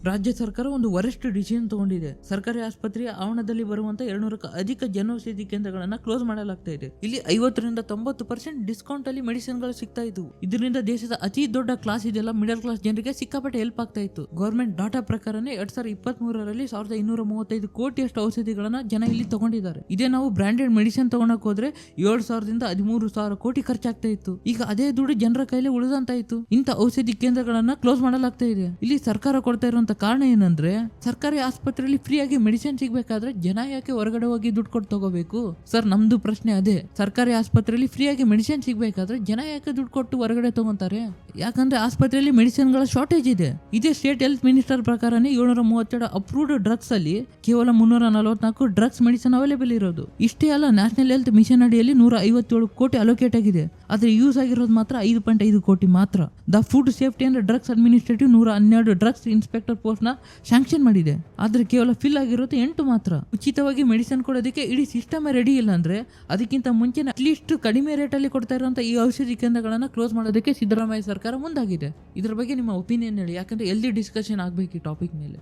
ರಾಜ್ಯ ಸರ್ಕಾರ ಒಂದು ವರಿಷ್ಠ ಡಿಸಿಷನ್ ತಗೊಂಡಿದೆ. ಸರ್ಕಾರಿ ಆಸ್ಪತ್ರೆಯ ಆವರಣದಲ್ಲಿ ಬರುವಂತ 200ಕ್ಕೂ ಅಧಿಕ ಜನೌಷಧಿ ಕೇಂದ್ರಗಳನ್ನ ಕ್ಲೋಸ್ ಮಾಡಲಾಗ್ತಾ ಇದೆ. ಇಲ್ಲಿ 50ರಿಂದ 90% ಡಿಸ್ಕೌಂಟ್ ಅಲ್ಲಿ ಮೆಡಿಸಿನ್ ಗಳು ಸಿಗ್ತಾ ಇತ್ತು. ಇದರಿಂದ ದೇಶದ ಅತಿ ದೊಡ್ಡ ಕ್ಲಾಸ್ ಇದೆಲ್ಲ ಮಿಡಲ್ ಕ್ಲಾಸ್ ಜನರಿಗೆ ಸಿಕ್ಕಾಪಟ್ಟೆ ಹೆಲ್ಪ್ ಆಗ್ತಾ ಇತ್ತು. ಗವರ್ಮೆಂಟ್ ಡಾಟಾ ಪ್ರಕಾರನೇ 2023ರಲ್ಲಿ 1235 ಕೋಟಿಯಷ್ಟು ಔಷಧಿಗಳನ್ನ ಜನ ಇಲ್ಲಿ ತಗೊಂಡಿದ್ದಾರೆ. ಇದೇ ನಾವು ಬ್ರಾಂಡೆಡ್ ಮೆಡಿಸಿನ್ ತಗೊಳಕ್ ಹೋದ್ರೆ 7,000ದಿಂದ 13,000 ಕೋಟಿ ಖರ್ಚಾಗ್ತಾ ಇತ್ತು. ಈಗ ಅದೇ ದುಡ್ಡು ಜನರ ಕೈಲಿ ಉಳಿದಂತ ಇತ್ತು. ಇಂತ ಔಷಧಿ ಕೇಂದ್ರಗಳನ್ನ ಕ್ಲೋಸ್ ಮಾಡಲಾಗ್ತಾ ಇದೆ. ಇಲ್ಲಿ ಸರ್ಕಾರ ಕೊಡ್ತಾ ಇರುವಂತ ಕಾರಣ ಏನಂದ್ರೆ, ಸರ್ಕಾರಿ ಆಸ್ಪತ್ರೆಯಲ್ಲಿ ಫ್ರೀ ಆಗಿ ಮೆಡಿಸಿನ್ ಸಿಗ್ಬೇಕಾದ್ರೆ ಜನ ಯಾಕೆ ಹೊರಗಡೆ ಹೋಗಿ ದುಡ್ಡು ಕೊಟ್ಟು ತಗೋಬೇಕು? ಸರ್, ನಮ್ದು ಪ್ರಶ್ನೆ ಅದೇ. ಸರ್ಕಾರಿ ಆಸ್ಪತ್ರೆಯಲ್ಲಿ ಫ್ರೀ ಆಗಿ ಮೆಡಿಸಿನ್ ಸಿಗ್ಬೇಕಾದ್ರೆ ಜನ ಯಾಕೆ ದುಡ್ಡು ಕೊಟ್ಟು ಹೊರಗಡೆ ತಗೊಂತಾರೆ? ಯಾಕಂದ್ರೆ ಆಸ್ಪತ್ರೆಯಲ್ಲಿ ಮೆಡಿಸಿನ್ ಗಳ ಶಾರ್ಟೇಜ್ ಇದೆ. ಇದೇ ಸ್ಟೇಟ್ ಹೆಲ್ತ್ ಮಿನಿಸ್ಟರ್ ಪ್ರಕಾರನೇ 732 ಅಪ್ರೂವ್ಡ್ ಡ್ರಗ್ಸ್ ಅಲ್ಲಿ ಕೇವಲ 344 ಡ್ರಗ್ಸ್ ಮೆಡಿಸಿನ್ ಅವೈಲೇಬಲ್ ಇರೋದು. ಇಷ್ಟೇ ಅಲ್ಲ, ನ್ಯಾಷನಲ್ ಹೆಲ್ತ್ ಮಿಷನ್ ಅಡಿಯಲ್ಲಿ 157 ಕೋಟಿ ಅಲೋಕೇಟ್ ಆಗಿದೆ. ಆದ್ರೆ ಯೂಸ್ ಆಗಿರೋದು ಮಾತ್ರ 5.5 ಕೋಟಿ ಮಾತ್ರ. The food safety and drugs administrative 112 drugs inspector post ನ ಶಾಂಕ್ಷನ್ ಮಾಡಿದೆ. ಆದ್ರೆ ಕೇವಲ ಫಿಲ್ ಆಗಿರೋದು 8 ಮಾತ್ರ. ಉಚಿತವಾಗಿ ಮೆಡಿಸಿನ್ ಕೊಡೋದಕ್ಕೆ ಇಡೀ ಸಿಸ್ಟಮ್ ರೆಡಿ ಇಲ್ಲ ಅಂದ್ರೆ ಅದಕ್ಕಿಂತ ಮುಂಚೆ ಅಟ್ಲೀಸ್ಟ್ ಕಡಿಮೆ ರೇಟ್ ಅಲ್ಲಿ ಕೊಡ್ತಾ ಇರುವಂತ ಈ ಔಷಧಿ ಕೇಂದ್ರಗಳನ್ನ ಕ್ಲೋಸ್ ಮಾಡೋದಕ್ಕೆ ಸಿದ್ದರಾಮಯ್ಯ ಸರ್ಕಾರ ಮುಂದಾಗಿದೆ. ಇದ್ರ ಬಗ್ಗೆ ನಿಮ್ಮ ಒಪಿನಿಯನ್ ಹೇಳಿ, ಯಾಕಂದ್ರೆ ಎಲ್ಲಿ ಡಿಸ್ಕಷನ್ ಆಗ್ಬೇಕು ಈ ಟಾಪಿಕ್ ಮೇಲೆ.